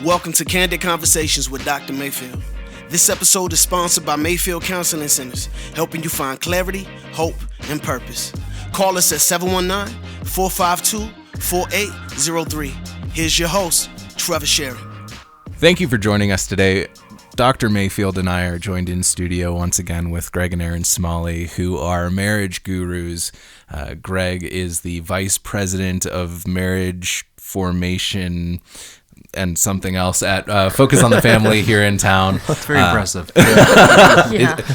Welcome to Candid Conversations with Dr. Mayfield. This episode is sponsored by Mayfield Counseling Centers, helping you find clarity, hope, and purpose. Call us at 719-452-4803. Here's your host, Trever Shirin. Thank you for joining us today. Dr. Mayfield and I are joined in studio once again with Greg and Erin Smalley, who are marriage gurus. Greg is the vice president of marriage formation and something else at Focus on the Family here in town. That's very impressive.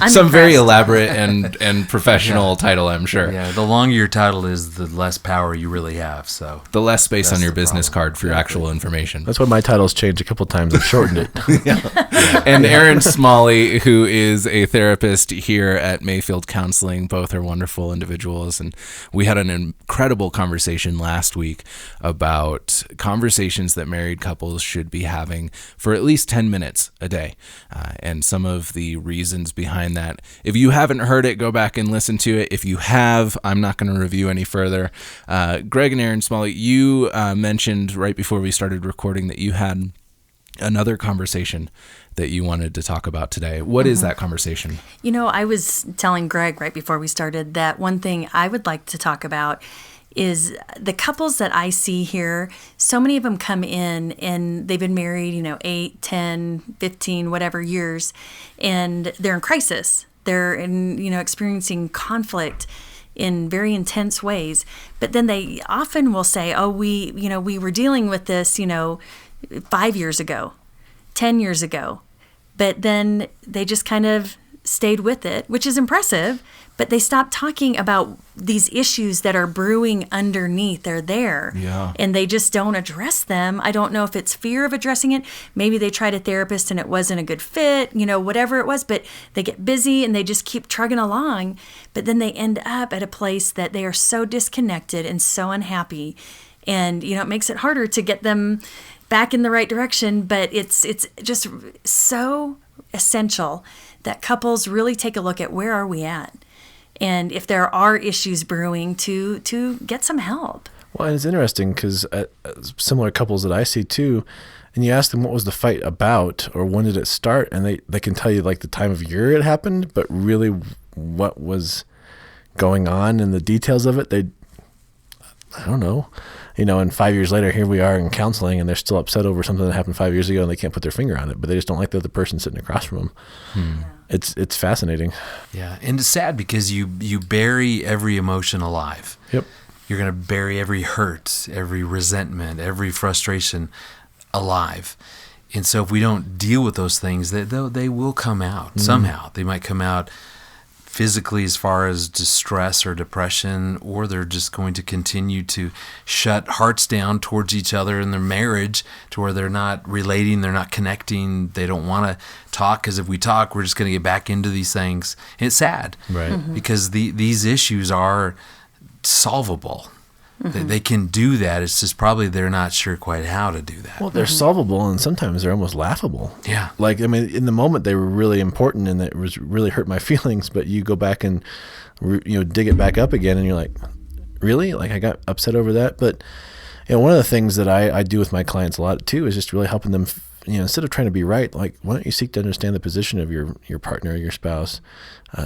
Some very elaborate and professional title, I'm sure. Yeah, the longer your title is, the less power you really have. So the less space on your business card for your actual information. That's why my title's changed a couple times. I've shortened it. And Erin Smalley, who is a therapist here at Mayfield Counseling. Both are wonderful individuals. And we had an incredible conversation last week about conversations that married couples should be having for at least 10 minutes a day, and some of the reasons behind that. If you haven't heard it, go back and listen to it. If you have, I'm not going to review any further. Greg and Erin Smalley, you mentioned right before we started recording that you had another conversation that you wanted to talk about today. What is that conversation? You know, I was telling Greg right before we started that one thing I would like to talk about is the couples that I see here. So many of them come in and they've been married, 8, 10, 15, whatever years, and they're in crisis. They're experiencing conflict in very intense ways. But then they often will say, oh, we were dealing with this, 5 years ago, 10 years ago. But then they just kind of stayed with it, which is impressive. But they stopped talking about these issues that are brewing underneath. They're there. Yeah. And they just don't address them. I don't know if it's fear of addressing it. Maybe they tried a therapist and it wasn't a good fit, whatever it was. But they get busy and they just keep trugging along. But then they end up at a place that they are so disconnected and so unhappy. And, it makes it harder to get them back in the right direction. But it's just so essential that couples really take a look at where are we at. And if there are issues brewing, to get some help. Well, and it's interesting because similar couples that I see too, and you ask them what was the fight about or when did it start, and they can tell you like the time of year it happened, but really what was going on and the details of it, I don't know. And 5 years later, here we are in counseling, and they're still upset over something that happened 5 years ago, and they can't put their finger on it, but they just don't like the other person sitting across from them. It's fascinating. Yeah, and it's sad because you bury every emotion alive. Yep. You're going to bury every hurt, every resentment, every frustration alive. And so if we don't deal with those things, they will come out somehow. They might come out physically as far as distress or depression, or they're just going to continue to shut hearts down towards each other in their marriage to where they're not relating, they're not connecting, they don't want to talk, because if we talk, we're just going to get back into these things. And it's sad, right? Because these issues are solvable. They can do that. It's just probably they're not sure quite how to do that. Well, they're solvable, and sometimes they're almost laughable. Yeah. In the moment they were really important, and it was really hurt my feelings. But you go back and dig it back up again, and you're like, really? Like I got upset over that. But one of the things that I do with my clients a lot too is just really helping them. Instead of trying to be right, like why don't you seek to understand the position of your partner or your spouse,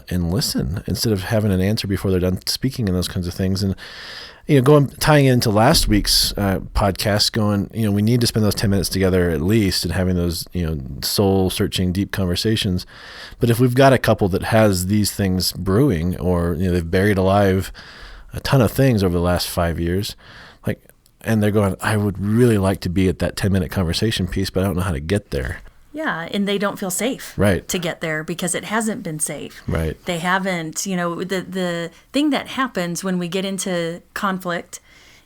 and listen instead of having an answer before they're done speaking and those kinds of things. And tying into last week's podcast, we need to spend those 10 minutes together at least and having those, soul-searching, deep conversations. But if we've got a couple that has these things brewing, or, they've buried alive a ton of things over the last 5 years, and they're going, I would really like to be at that 10-minute conversation piece, but I don't know how to get there. Yeah, and they don't feel safe to get there because it hasn't been safe. Right. They haven't, the thing that happens when we get into conflict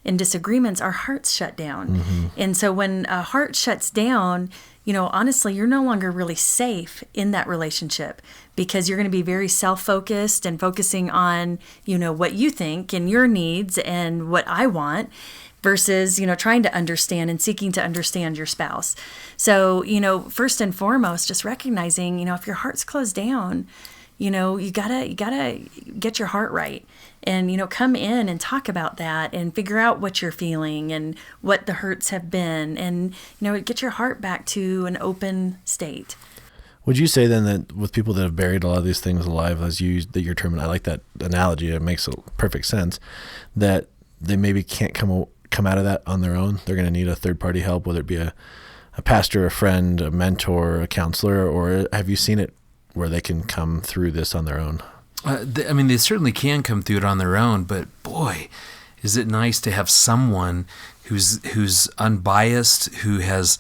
and disagreements, our hearts shut down. And so when a heart shuts down, honestly, you're no longer really safe in that relationship because you're going to be very self-focused and focusing on, what you think and your needs and what I want. Versus, trying to understand and seeking to understand your spouse. So, first and foremost, just recognizing, if your heart's closed down, you gotta get your heart right. and, come in and talk about that and figure out what you're feeling and what the hurts have been, and, get your heart back to an open state. Would you say then that with people that have buried a lot of these things alive, as you used your term, and I like that analogy, it makes perfect sense, that they maybe can't come out of that on their own? They're going to need a third-party help, whether it be a pastor, a friend, a mentor, a counselor, or have you seen it where they can come through this on their own? They certainly can come through it on their own, but boy, is it nice to have someone who's unbiased, who has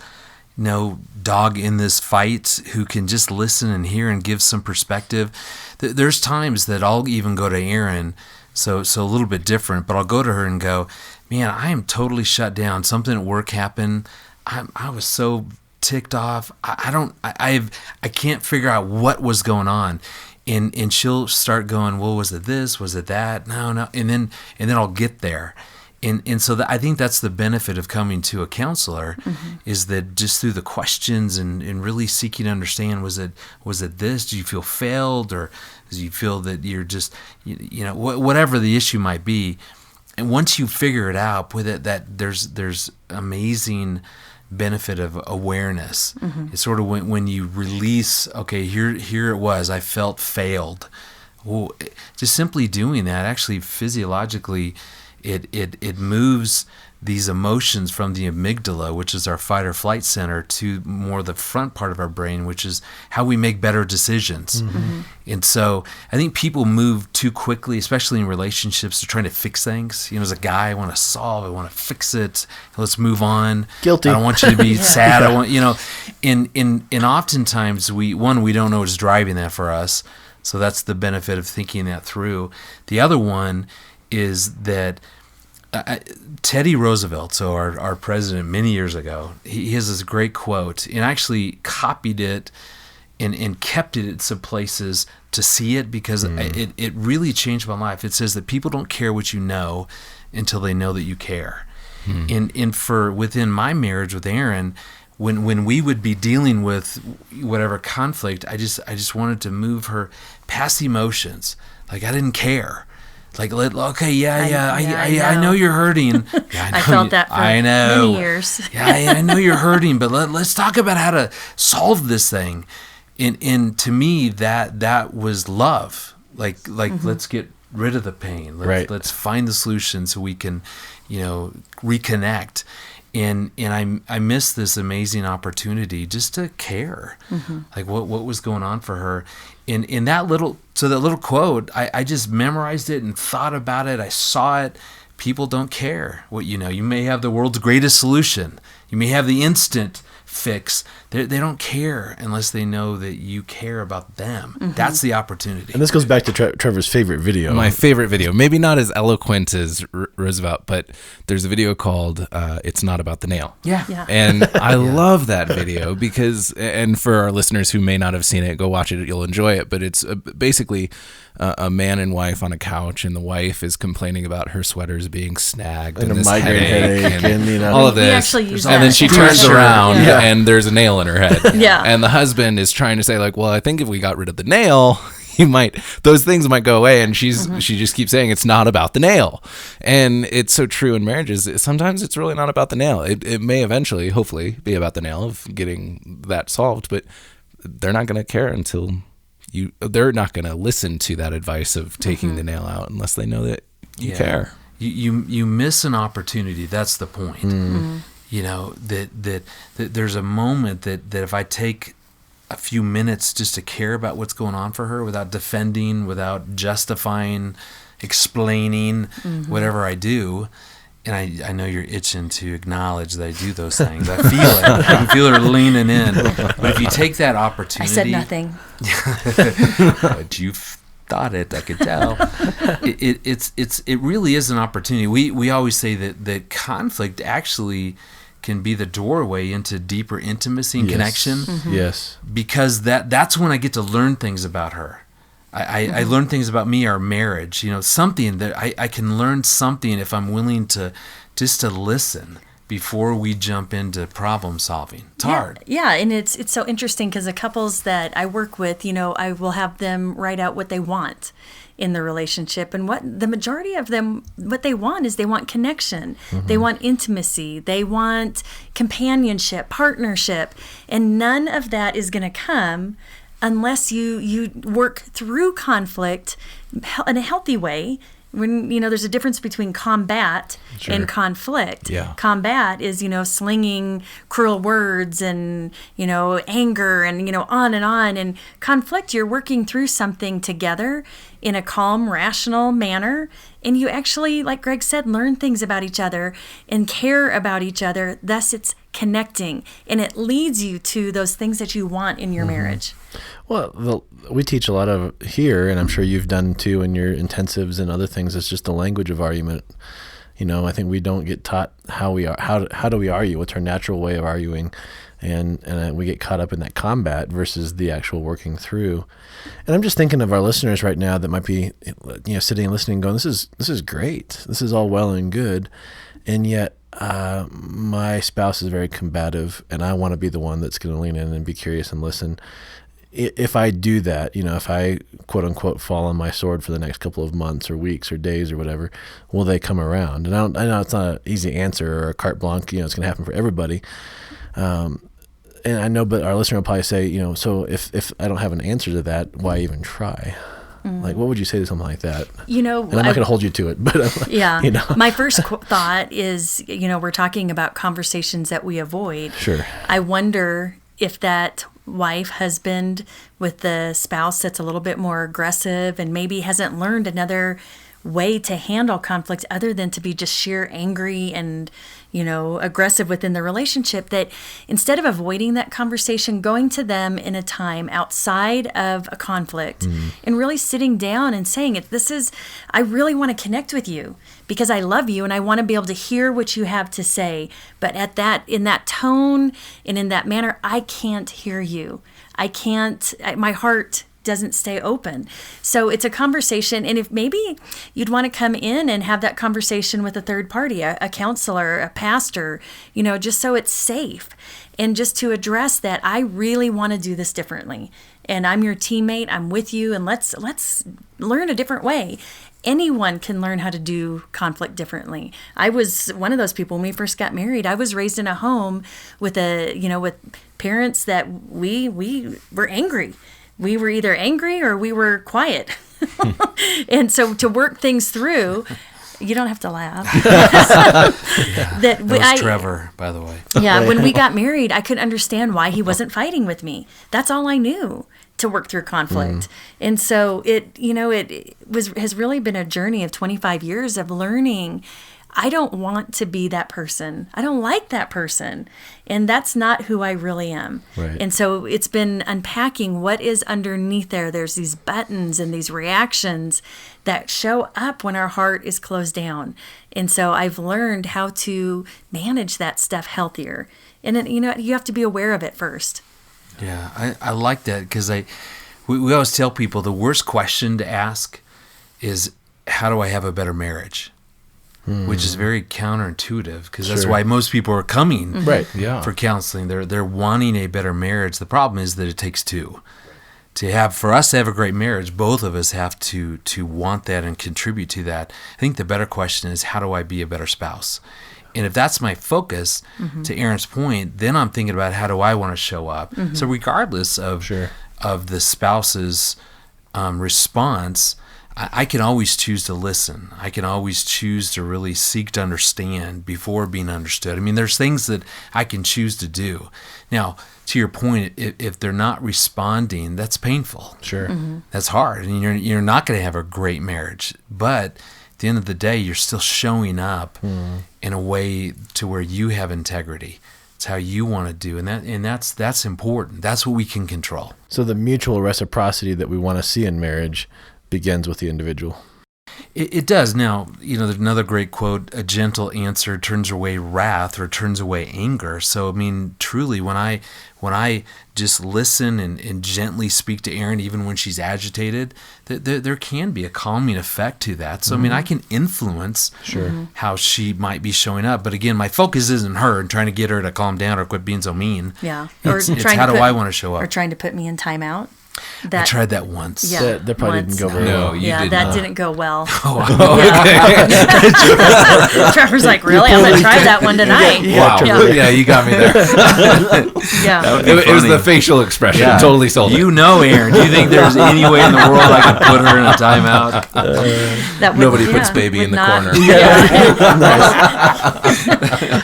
no dog in this fight, who can just listen and hear and give some perspective. There's times that I'll even go to Erin, so a little bit different, but I'll go to her and go, man, I am totally shut down. Something at work happened. I was so ticked off. I can't figure out what was going on. And she'll start going, well, was it this? Was it that? No. And then I'll get there. And so I think that's the benefit of coming to a counselor, is that just through the questions and really seeking to understand, was it this? Do you feel failed, or do you feel that you're just, whatever the issue might be. And once you figure it out, with it, that there's amazing benefit of awareness. It's sort of when you release, okay, here it was, I felt failed. Well, just simply doing that, actually physiologically, it moves these emotions from the amygdala, which is our fight or flight center, to more the front part of our brain, which is how we make better decisions. And so I think people move too quickly, especially in relationships, to trying to fix things. As a guy, I want to solve, I want to fix it. Let's move on. Guilty. I don't want you to be sad. I want, and oftentimes we don't know what's driving that for us. So that's the benefit of thinking that through. The other one is that Teddy Roosevelt, so our president many years ago, he has this great quote, and I actually copied it and kept it at some places to see it, because it really changed my life. It says that people don't care what you know until they know that you care. And for within my marriage with Erin, when we would be dealing with whatever conflict, I just wanted to move her past the emotions. Like, I didn't care. Like, okay, I know you're hurting. Yeah, I felt that for many years. I know you're hurting, but let's talk about how to solve this thing. And to me, that was love. Like let's get rid of the pain. Let's find the solution so we can, reconnect. And I missed this amazing opportunity just to care, like what was going on for her. In that little quote, I just memorized it and thought about it. I saw it. People don't care what you know. You may have the world's greatest solution. You may have the instant fix. They don't care unless they know that you care about them. That's the opportunity. And this goes back to Trevor's favorite video. My favorite video. Maybe not as eloquent as Roosevelt, but there's a video called It's Not About the Nail. Yeah. And I love that video because, and for our listeners who may not have seen it, go watch it. You'll enjoy it. But it's basically a man and wife on a couch, and the wife is complaining about her sweaters being snagged and a this migraine headache and all of this. We actually use and that. then she turns around and there's a nail in her head. Yeah. And the husband is trying to say, like, well, I think if we got rid of the nail, those things might go away. And she just keeps saying it's not about the nail. And it's so true in marriages. Sometimes it's really not about the nail. It may eventually, hopefully, be about the nail of getting that solved, but they're not going to care until they're not going to listen to that advice of taking the nail out unless they know that you care. You miss an opportunity. That's the point. That there's a moment that if I take a few minutes just to care about what's going on for her without defending, without justifying, explaining whatever I do. And I know you're itching to acknowledge that I do those things. I feel it. I can feel her leaning in. But if you take that opportunity... I said nothing. But you thought it, I could tell. It really is an opportunity. We always say that conflict actually can be the doorway into deeper intimacy and connection. Yes. Because that's when I get to learn things about her. I learn things about me, our marriage, something that I can learn something if I'm willing to just to listen before we jump into problem solving. It's hard. Yeah, and it's so interesting because the couples that I work with, I will have them write out what they want. in the relationship. And what the majority of them, what they want is they want connection. They want intimacy. They want companionship, partnership. And none of that is going to come unless you work through conflict in a healthy way. When, there's a difference between combat and conflict. Yeah. Combat is, slinging cruel words and, anger and, on and on. And conflict, you're working through something together in a calm, rational manner. And you actually, like Greg said, learn things about each other and care about each other. Thus, it's connecting. And it leads you to those things that you want in your marriage. Well, we teach a lot of here, and I'm sure you've done too in your intensives and other things. It's just the language of argument. I think we don't get taught how do we argue? What's our natural way of arguing? And we get caught up in that combat versus the actual working through. And I'm just thinking of our listeners right now that might be, sitting and listening, going, "This is great. This is all well and good," and yet my spouse is very combative, and I want to be the one that's going to lean in and be curious and listen. If I do that, if I quote unquote fall on my sword for the next couple of months or weeks or days or whatever, will they come around? And I know it's not an easy answer or a carte blanche, it's going to happen for everybody. And I know, but our listener will probably say, so if I don't have an answer to that, why even try? Like, what would you say to something like that? And I'm not going to hold you to it, but yeah. My first thought is, we're talking about conversations that we avoid. Sure. I wonder if that wife, husband with the spouse that's a little bit more aggressive and maybe hasn't learned another way to handle conflict other than to be just sheer angry and aggressive within the relationship, that instead of avoiding that conversation, going to them in a time outside of a conflict and really sitting down and saying, I really want to connect with you because I love you and I want to be able to hear what you have to say. But in that tone and in that manner, I can't hear you. My heart doesn't stay open. So it's a conversation. And if maybe you'd want to come in and have that conversation with a third party, a counselor, a pastor, just so it's safe. And just to address that, I really want to do this differently. And I'm your teammate. I'm with you. And let's learn a different way. Anyone can learn how to do conflict differently. I was one of those people when we first got married. I was raised in a home with with parents that we were angry. We were either angry or we were quiet. And so to work things through, you don't have to laugh. That was Trever, by the way. Yeah, when we got married, I couldn't understand why he wasn't fighting with me. That's all I knew to work through conflict. And so it has really been a journey of 25 years of learning. I don't want to be that person. I don't like that person. And that's not who I really am. Right. And so it's been unpacking what is underneath there. There's these buttons and these reactions that show up when our heart is closed down. And so I've learned how to manage that stuff healthier. And you have to be aware of it first. Yeah, I like that because we always tell people the worst question to ask is, how do I have a better marriage? Which is very counterintuitive because that's why most people are coming for counseling. They're wanting a better marriage. The problem is that it takes two. For us to have a great marriage, both of us have to want that and contribute to that. I think the better question is, how do I be a better spouse? And if that's my focus, to Erin's point, then I'm thinking about how do I want to show up. So regardless of the spouse's response, I can always choose to listen. I can always choose to really seek to understand before being understood. I mean, there's things that I can choose to do. Now, to your point, if they're not responding, that's painful. Sure. That's hard. And you're not going to have a great marriage. But at the end of the day, you're still showing up in a way to where you have integrity. It's how you want to do. And that's important. That's what we can control. So the mutual reciprocity that we want to see in marriage begins with the individual. It does. Now, there's another great quote, a gentle answer turns away wrath or turns away anger. So, I mean, truly, when I just listen and gently speak to Erin, even when she's agitated, there can be a calming effect to that. So, I mean, I can influence how she might be showing up. But again, my focus isn't her and trying to get her to calm down or quit being so mean. Yeah. It's how do I want to show up? Or trying to put me in timeout. I tried that once. Yeah, That probably didn't go very No, well. you yeah, did that not. didn't go well. Okay. Trevor's like, really? I'm gonna try that one tonight. Wow. Yeah. You got me there. Yeah. It was funny. the facial expression. Yeah. Totally sold it. You know, Aaron. Do you think there's any way in the world I could put her in a timeout? That would, Nobody puts baby would in the not- corner.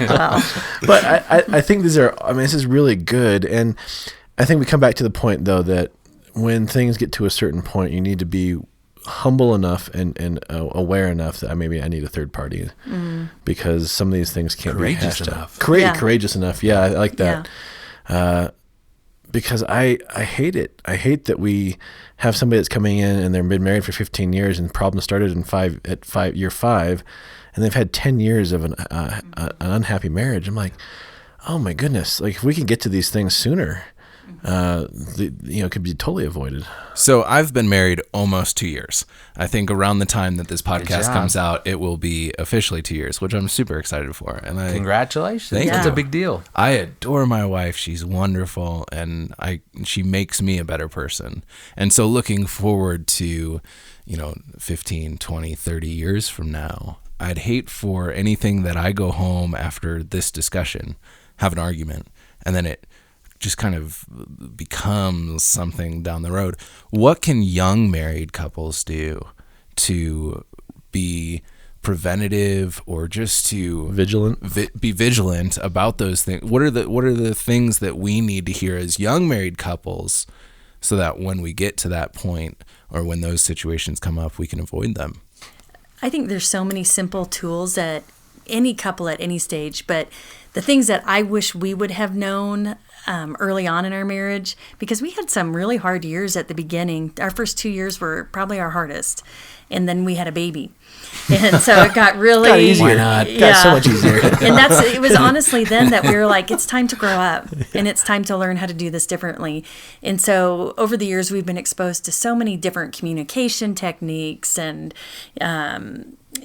Well, But I think this is really good. And I think we come back to the point, though, that when things get to a certain point, you need to be humble enough and aware enough that maybe I need a third party because some of these things can't Courageous be hashed enough. out. Yeah. Courageous enough. Yeah, I like that. Because I hate it. I hate that we have somebody that's coming in and they've been married for 15 years and problems started at year 5, and they've had 10 years of an unhappy marriage. I'm like, oh my goodness! Like if we can get to these things sooner, it could be totally avoided. So I've been married almost 2 years. I think around the time that this podcast job. comes out, it will be officially 2 years, which I'm super excited for. And Congratulations. Thank That's you. a big deal. I adore my wife. She's wonderful, and she makes me a better person. And so looking forward to, 15, 20, 30 years from now, I'd hate for anything that I go home after this discussion, have an argument, and then it just kind of becomes something down the road. What can young married couples do to be preventative or just to be vigilant about those things? What are the things that we need to hear as young married couples so that when we get to that point or when those situations come up, we can avoid them? I think there's so many simple tools that any couple at any stage, but the things that I wish we would have known early on in our marriage, because we had some really hard years at the beginning. Our first 2 years were probably our hardest, and then we had a baby, and so it got really Got easier. Why not? Got so much easier. And it was honestly then that we were like, it's time to grow up and it's time to learn how to do this differently. And so over the years, we've been exposed to so many different communication techniques and,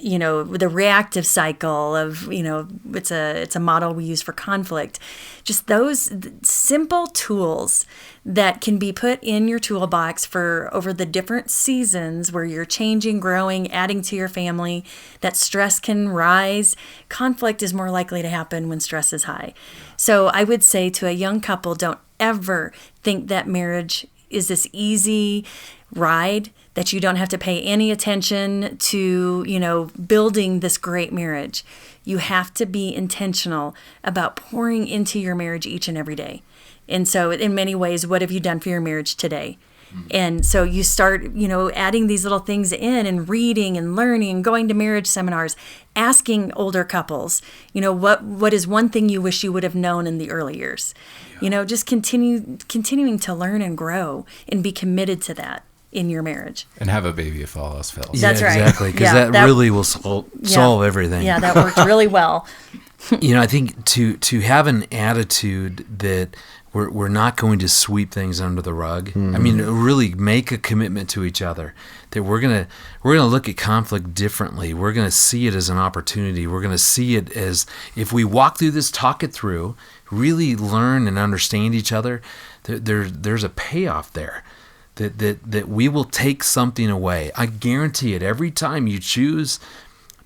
the reactive cycle of, it's a model we use for conflict. Just those simple tools that can be put in your toolbox for over the different seasons where you're changing, growing, adding to your family, that stress can rise. Conflict is more likely to happen when stress is high. So I would say to a young couple, don't ever think that marriage is this easy ride that you don't have to pay any attention to, building this great marriage. You have to be intentional about pouring into your marriage each and every day. And so in many ways, what have you done for your marriage today? And so you start, adding these little things in and reading and learning and going to marriage seminars, asking older couples, what is one thing you wish you would have known in the early years? Just continuing to learn and grow and be committed to that in your marriage. And have a baby if all else fails. That's right. Exactly, because Yeah, that really will solve everything. Yeah, that worked really well. I think to have an attitude that we're not going to sweep things under the rug. Mm-hmm. I mean, really make a commitment to each other that we're gonna look at conflict differently. We're gonna see it as an opportunity. We're gonna see it as, if we walk through this, talk it through, really learn and understand each other, there's a payoff there. That we will take something away. I guarantee it. Every time you choose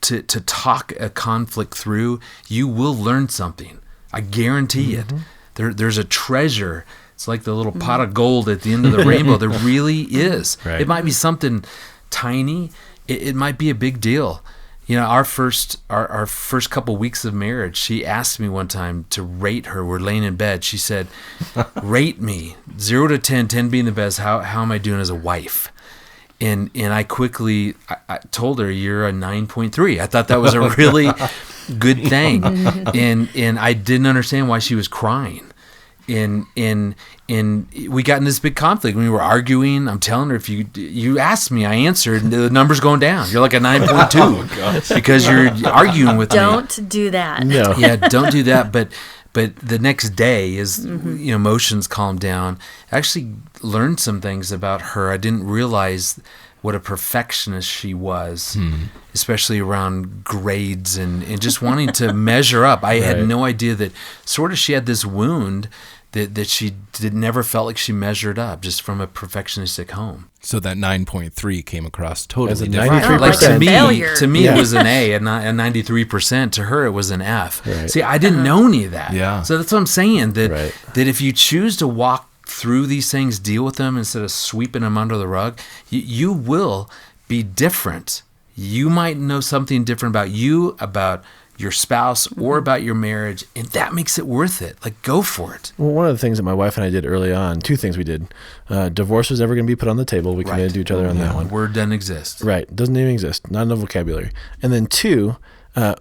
to talk a conflict through, you will learn something. I guarantee it. There's a treasure. It's like the little pot of gold at the end of the rainbow. There really is. Right. It might be something tiny. It might be a big deal. Our first couple weeks of marriage, she asked me one time to rate her. We're laying in bed. She said, rate me 0 to 10, 10 being the best. How am I doing as a wife? And I quickly I told her, you're a 9.3. I thought that was a really good thing. And I didn't understand why she was crying. And we got in this big conflict. We were arguing. I'm telling her, if you asked me, I answered, and the number's going down. You're like a 9.2 because you're arguing with me. Don't do that. No. Yeah, don't do that. But the next day, as emotions calmed down, I actually learned some things about her. I didn't realize what a perfectionist she was, especially around grades and just wanting to measure up. I had no idea that sort of she had this wound that she never felt like she measured up just from a perfectionistic home. So that 9.3 came across totally As a different. 93%. Like Failure. to me Yeah. it was an A, and 93%. To her, it was an F. Right. See, I didn't know any of that. Yeah. So that's what I'm saying. That Right. that if you choose to walk through these things, deal with them instead of sweeping them under the rug, you will be different. You might know something different about you, about your spouse, or about your marriage, and that makes it worth it. Like, go for it. Well, one of the things that my wife and I did early on, two things we did. Divorce was never going to be put on the table. We committed to each other on that one. Word doesn't exist. Right. Doesn't even exist. Not in the vocabulary. And then two,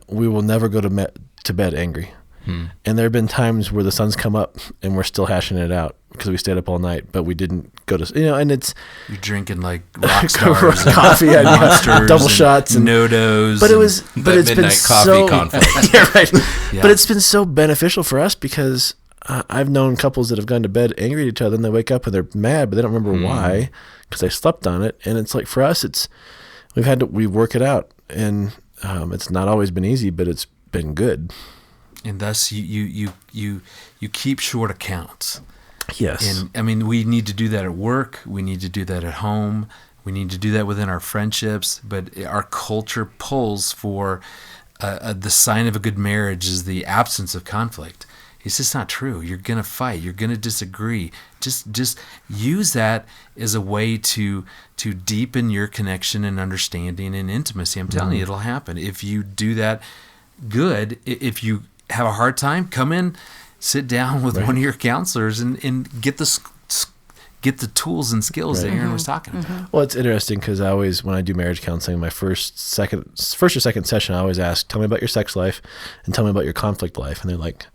we will never go to bed angry. And there have been times where the sun's come up and we're still hashing it out because we stayed up all night, but we didn't go to, and it's You're drinking like rock stars, and coffee, and monsters, double shots, and no-dos. but it's been midnight coffee so conflict. yeah, right. Yeah. But it's been so beneficial for us because I've known couples that have gone to bed angry at each other and they wake up and they're mad, but they don't remember why because they slept on it. And it's like for us, we work it out, and it's not always been easy, but it's been good. And thus you keep short accounts. Yes. And I mean, we need to do that at work. We need to do that at home. We need to do that within our friendships. But our culture pulls for the sign of a good marriage is the absence of conflict. It's just not true. You're going to fight. You're going to disagree. Just use that as a way to deepen your connection and understanding and intimacy. I'm telling you, it'll happen. If you do that, good. If you have a hard time, come in, sit down with one of your counselors and get the tools and skills that Erin was talking about. Well, it's interesting because I always, when I do marriage counseling, my first or second session, I always ask, tell me about your sex life and tell me about your conflict life. And they're like,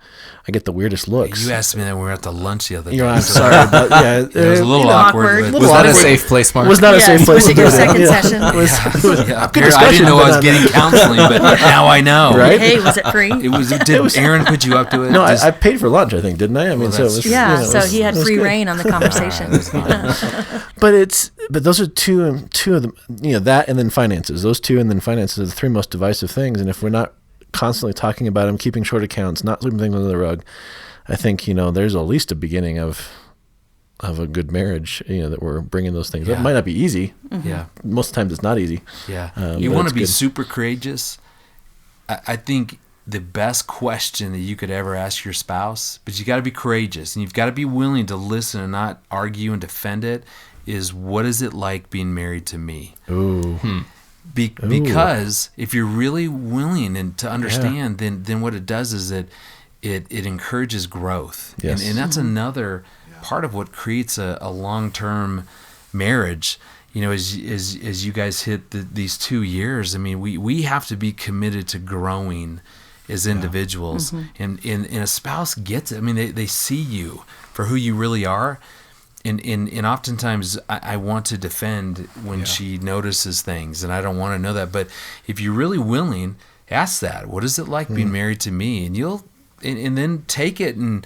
I get the weirdest looks. You asked me that when we were at the lunch the other day. I'm sorry, but yeah. It was a little awkward. awkward. Was that a awkward. safe place, Mark? Was not a safe place Was to it do your that. second Yeah. session? It was Yeah, good I didn't know I was discussion, getting counseling, but now I know. Right? Hey, was it free? Did Erin put you up to it? No, I paid for lunch, I think, didn't I? I mean, so it that's was, true. Yeah, it so was- he had it was free good. reign on the conversation. But those are two of them, that and then finances. Those two and then finances are the three most divisive things. And if we're not constantly talking about them, keeping short accounts, not sweeping things under the rug, I think, there's at least a beginning of a good marriage, that we're bringing those things. Yeah. It might not be easy. Yeah. Most times it's not easy. Yeah. but You want to it's be good. super courageous. I think the best question that you could ever ask your spouse, but you got to be courageous and you've got to be willing to listen and not argue and defend it, is what is it like being married to me? Ooh. Because if you're really willing and to understand, then what it does is that it encourages growth. Yes. And that's another part of what creates a long-term marriage. As you guys hit these 2 years, I mean, we have to be committed to growing as individuals. And a spouse gets it. I mean, they see you for who you really are. And oftentimes I want to defend when she notices things, and I don't want to know that. But if you're really willing, ask that. What is it like being married to me? And and then take it and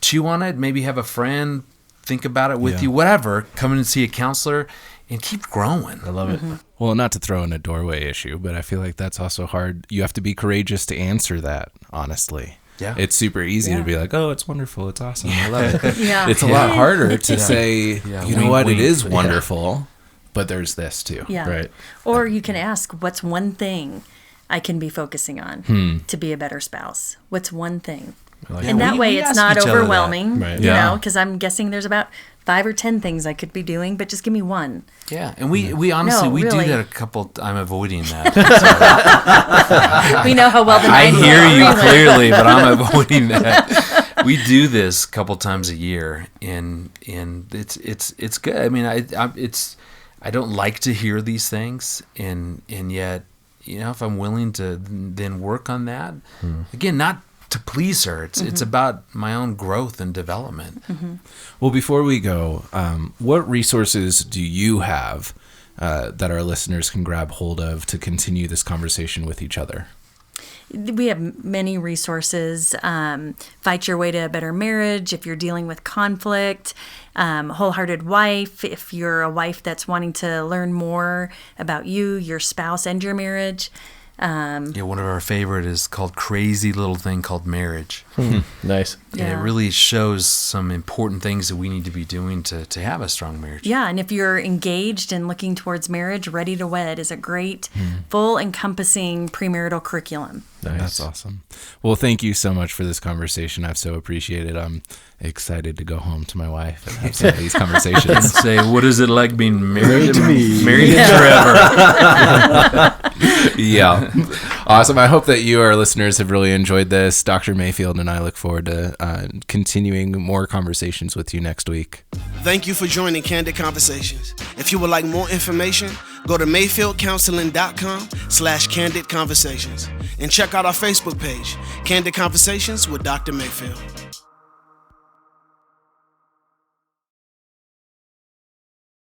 chew on it. Maybe have a friend think about it with you. Whatever. Come in and see a counselor and keep growing. I love it. Well, not to throw in a doorway issue, but I feel like that's also hard. You have to be courageous to answer that, honestly. Yeah. It's super easy to be like, oh, it's wonderful. It's awesome. I love it. Yeah. It's a lot harder to say, Yeah, you know wink, what, wink. it is wonderful, but there's this too. Yeah. Right. Or you can ask, what's one thing I can be focusing on to be a better spouse? What's one thing? And that way we it's ask not each other that. overwhelming, Right. Yeah. because I'm guessing there's about 5 or 10 things I could be doing, but just give me one. Yeah, and we honestly, No, we really. do that a couple. I'm avoiding that. We know how well the I 90s hear you went. clearly, but I'm avoiding that. We do this a couple times a year, and it's good. I mean, I don't like to hear these things, and yet, if I'm willing to then work on that, again, not to please her. It's about my own growth and development. Well, before we go, what resources do you have that our listeners can grab hold of to continue this conversation with each other? We have many resources. Fight Your Way to a Better Marriage if you're dealing with conflict. Wholehearted Wife if you're a wife that's wanting to learn more about you, your spouse, and your marriage. One of our favorite is called Crazy Little Thing Called Marriage. Nice. And it really shows some important things that we need to be doing to have a strong marriage. Yeah, and if you're engaged and looking towards marriage, Ready to Wed is a great, full, encompassing premarital curriculum. Nice. That's awesome. Well, thank you so much for this conversation. I've so appreciated it. I'm excited to go home to my wife and have some of these conversations. And say, what is it like being married to me? Married to Trever. Yeah. Awesome. I hope that you, our listeners, have really enjoyed this. Dr. Mayfield and I look forward to continuing more conversations with you next week. Thank you for joining Candid Conversations. If you would like more information, go to mayfieldcounseling.com/candid conversations and check out our Facebook page, Candid Conversations with Dr. Mayfield.